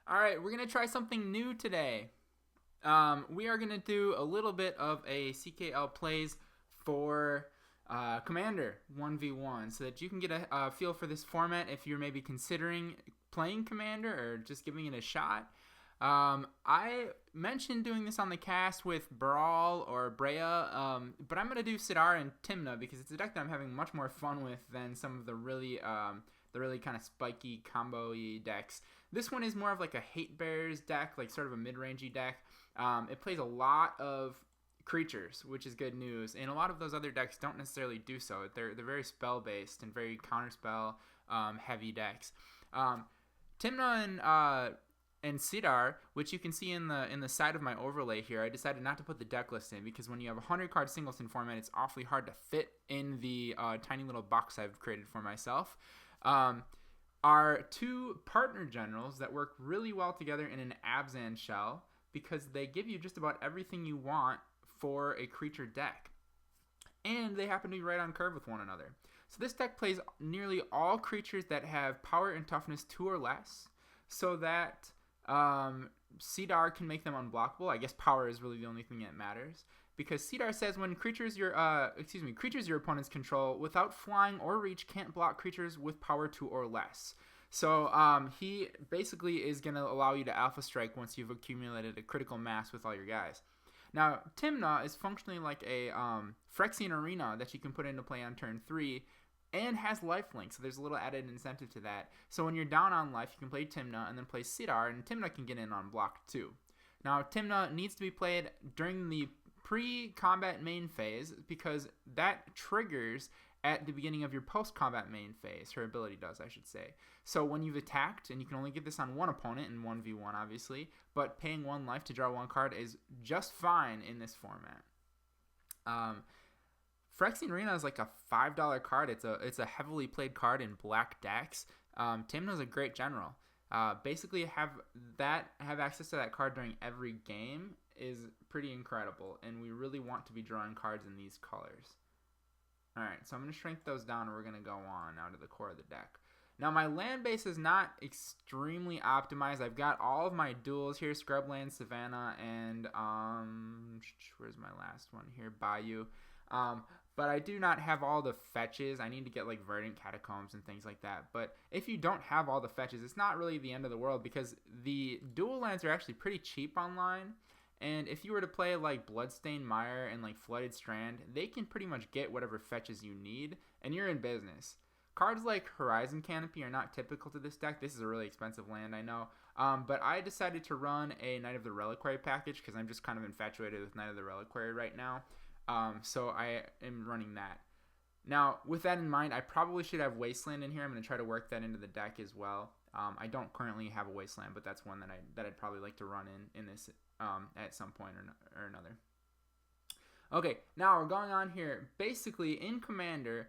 All right, we're going to try something new today. We are going to do a little bit of a CKL plays for Commander 1v1 so that you can get a feel for this format if you're maybe considering playing Commander or just giving it a shot. I mentioned doing this on the cast with Brawl or Brea, but I'm going to do Sidar and Tymna because it's a deck that I'm having much more fun with than some of the really kind of spiky combo-y decks. This one is more of like a Hate Bears deck, like sort of a mid-rangey deck. It plays a lot of creatures, which is good news, and a lot of those other decks don't necessarily do so. They're very spell-based and very counterspell heavy decks. Tymna and Sidar, which you can see in the side of my overlay here, I decided not to put the deck list in because when you have a 100-card singleton format, it's awfully hard to fit in the tiny little box I've created for myself. Are two partner generals that work really well together in an Abzan shell because they give you just about everything you want for a creature deck. And they happen to be right on curve with one another. So this deck plays nearly all creatures that have power and toughness 2 or less so that Sidar can make them unblockable. I guess power is really the only thing that matters. Because Sidar says when creatures your opponents control without flying or reach can't block creatures with power 2 or less. So he basically is going to allow you to alpha strike once you've accumulated a critical mass with all your guys. Now, Tymna is functionally like a Phyrexian Arena that you can put into play on turn 3 and has lifelink, so there's a little added incentive to that. So when you're down on life, you can play Tymna and then play Sidar, and Tymna can get in on block too. Now, Tymna needs to be played during the pre-combat main phase because that triggers at the beginning of your post-combat main phase. Her ability does, I should say. So when you've attacked, and you can only get this on one opponent in 1v1 obviously, but paying 1 life to draw 1 card is just fine in this format. Phyrexian Arena is like a $5 card. It's a heavily played card in black decks. Tymna is a great general. Basically have access to that card during every game is pretty incredible, and we really want to be drawing cards in these colors. Alright, so I'm going to shrink those down and we're going to go on now to the core of the deck. Now my land base is not extremely optimized. I've got all of my duels here, Scrubland, Savannah, and where's my last one here, Bayou. But I do not have all the fetches. I need to get like Verdant Catacombs and things like that. But if you don't have all the fetches, it's not really the end of the world because the dual lands are actually pretty cheap online. And if you were to play like Bloodstained Mire and like Flooded Strand, they can pretty much get whatever fetches you need, and you're in business. Cards like Horizon Canopy are not typical to this deck. This is a really expensive land, I know. But I decided to run a Knight of the Reliquary package because I'm just kind of infatuated with Knight of the Reliquary right now. So I am running that. Now, with that in mind, I probably should have Wasteland in here. I'm going to try to work that into the deck as well. I don't currently have a Wasteland, but that's one that I'd probably like to run in this at some point or another. Okay, now we're going on here. Basically, in Commander,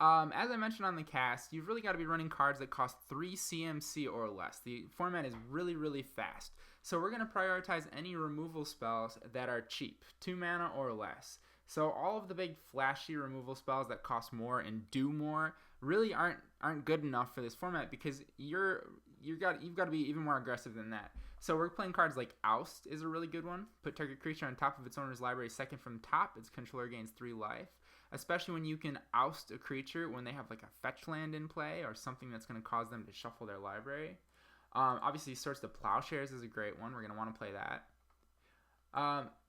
as I mentioned on the cast, you've really got to be running cards that cost 3 CMC or less. The format is really, really fast. So we're going to prioritize any removal spells that are cheap, 2 mana or less. So all of the big flashy removal spells that cost more and do more really aren't good enough for this format because you've got to be even more aggressive than that. So we're playing cards like Oust is a really good one. Put target creature on top of its owner's library second from top. Its controller gains 3 life. Especially when you can oust a creature when they have like a fetch land in play or something that's going to cause them to shuffle their library. Obviously, Swords to Plowshares is a great one. We're going to want to play that.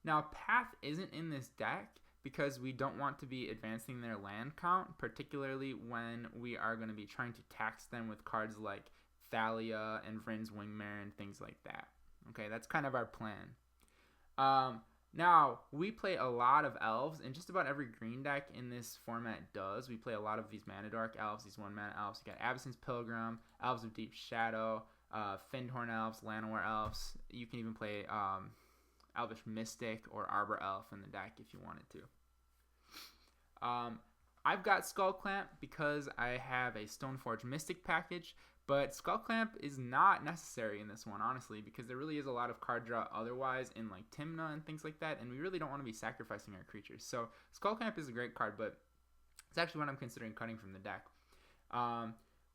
Now, Path isn't in this deck because we don't want to be advancing their land count, particularly when we are going to be trying to tax them with cards like Thalia and Vryn's Wingmare and things like that. Okay, that's kind of our plan. Now, we play a lot of elves, and just about every green deck in this format does. We play a lot of these Mana-Dark elves, these 1-mana elves. You got Abyssin's Pilgrim, Elves of Deep Shadow, Fyndhorn Elves, Llanowar Elves. You can even play Elvish Mystic or Arbor Elf in the deck if you wanted to. I've got Skull Clamp because I have a Stoneforge Mystic package, but Skull Clamp is not necessary in this one, honestly, because there really is a lot of card draw otherwise in like Tymna and things like that, and we really don't want to be sacrificing our creatures. So Skull Clamp is a great card, but it's actually what I'm considering cutting from the deck.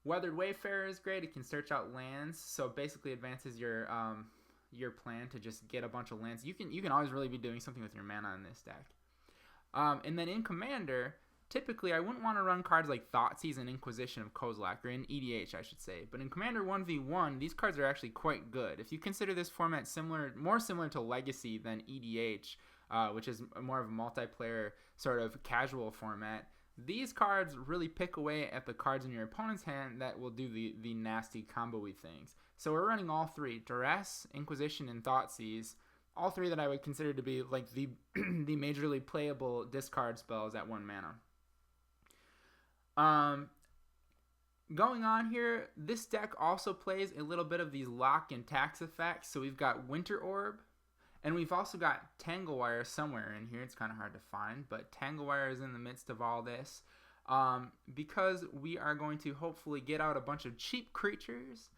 Weathered Wayfarer is great. It can search out lands, so basically advances your plan to just get a bunch of lands. You can always really be doing something with your mana in this deck. And then in Commander, typically I wouldn't want to run cards like Thoughtseize and Inquisition of Kozilek, or in EDH I should say. But in Commander 1v1, these cards are actually quite good. If you consider this format more similar to Legacy than EDH, which is more of a multiplayer sort of casual format, these cards really pick away at the cards in your opponent's hand that will do the nasty combo-y things. So we're running all three: Duress, Inquisition, and Thoughtseize. All three that I would consider to be like the the majorly playable discard spells at 1 mana. Going on here, this deck also plays a little bit of these lock and tax effects. So we've got Winter Orb, and we've also got Tanglewire somewhere in here. It's kind of hard to find, but Tanglewire is in the midst of all this because we are going to hopefully get out a bunch of cheap creatures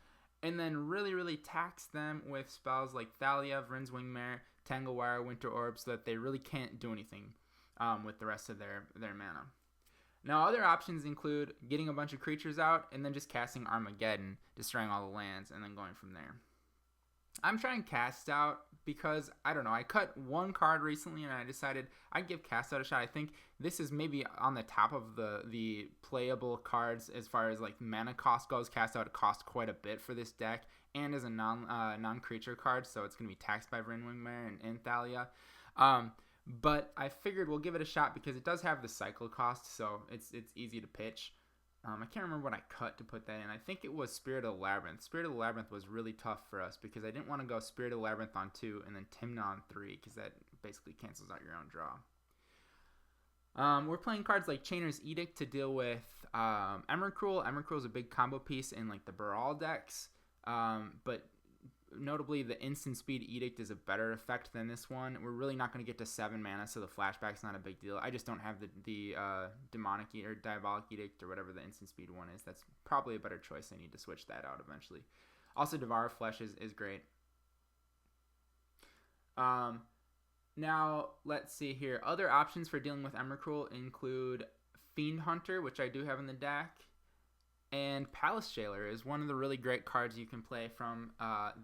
and then really, really tax them with spells like Thalia, Vryn Wingmare, Tanglewire, Winter Orb, so that they really can't do anything with the rest of their mana. Now, other options include getting a bunch of creatures out and then just casting Armageddon, destroying all the lands, and then going from there. I'm trying Cast Out because, I don't know, I cut one card recently and I decided I'd give Cast Out a shot. I think this is maybe on the top of the playable cards as far as like mana cost goes. Cast Out costs quite a bit for this deck and is a non-creature card, so it's going to be taxed by Vryn Wingmare and Thalia. But I figured we'll give it a shot because it does have the cycle cost, so it's easy to pitch. I can't remember what I cut to put that in. I think it was Spirit of the Labyrinth. Spirit of the Labyrinth was really tough for us because I didn't want to go Spirit of the Labyrinth on 2 and then Tymna on 3 because that basically cancels out your own draw. We're playing cards like Chainer's Edict to deal with Emrakul. Emrakul is a big combo piece in like the Baral decks, but notably the instant speed Edict is a better effect than this one. We're really not going to get to 7 mana, so the flashback's not a big deal. I just don't have the demonic or diabolic Edict or whatever the instant speed one is. That's probably a better choice. I need to switch that out eventually. Also, Devour Flesh is great. Now let's see here. Other options for dealing with Emrakul include Fiend Hunter, which I do have in the deck. And Palace Jailer is one of the really great cards you can play from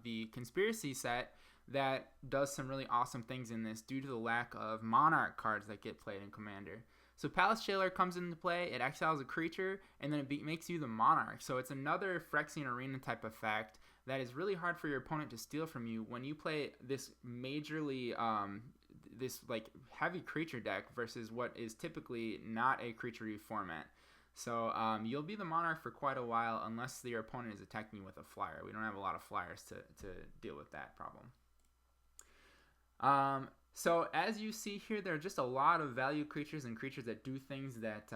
the Conspiracy set that does some really awesome things in this due to the lack of Monarch cards that get played in Commander. So Palace Jailer comes into play, it exiles a creature, and then it makes you the Monarch. So it's another Phyrexian Arena type effect that is really hard for your opponent to steal from you when you play this majorly, this like heavy creature deck versus what is typically not a creature format. So you'll be the Monarch for quite a while unless your opponent is attacking you with a flyer. We don't have a lot of flyers to deal with that problem. So as you see here, there are just a lot of value creatures and creatures that do things that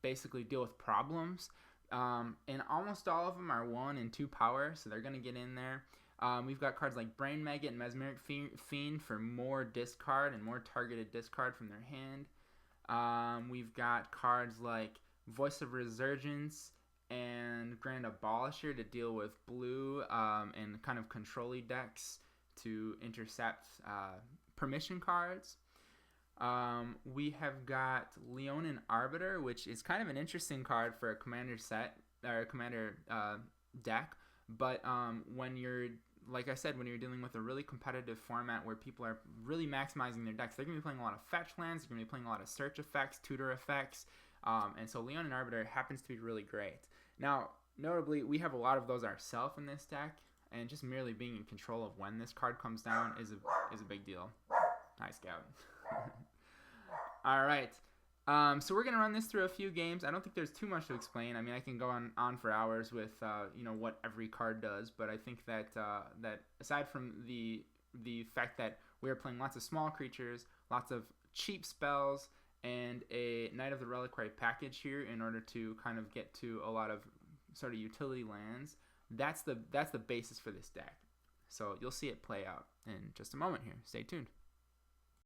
basically deal with problems. And almost all of them are 1 and 2 power, so they're going to get in there. We've got cards like Brain Maggot and Mesmeric Fiend for more discard and more targeted discard from their hand. We've got cards like Voice of Resurgence and Grand Abolisher to deal with blue and kind of control-y decks to intercept permission cards. We have got Leonin Arbiter, which is kind of an interesting card for a commander set or a commander deck. But when you're, like I said, when you're dealing with a really competitive format where people are really maximizing their decks, they're going to be playing a lot of fetch lands, they're going to be playing a lot of search effects, tutor effects. And so Leonin Arbiter happens to be really great. Now, notably, we have a lot of those ourselves in this deck, and just merely being in control of when this card comes down is a big deal. Hi, Scout. All right. So we're gonna run this through a few games. I don't think there's too much to explain. I mean, I can go on for hours with what every card does, but I think that that aside from the fact that we are playing lots of small creatures, lots of cheap spells, and a Knight of the Reliquary package here in order to kind of get to a lot of sort of utility lands. That's the basis for this deck. So you'll see it play out in just a moment here. Stay tuned.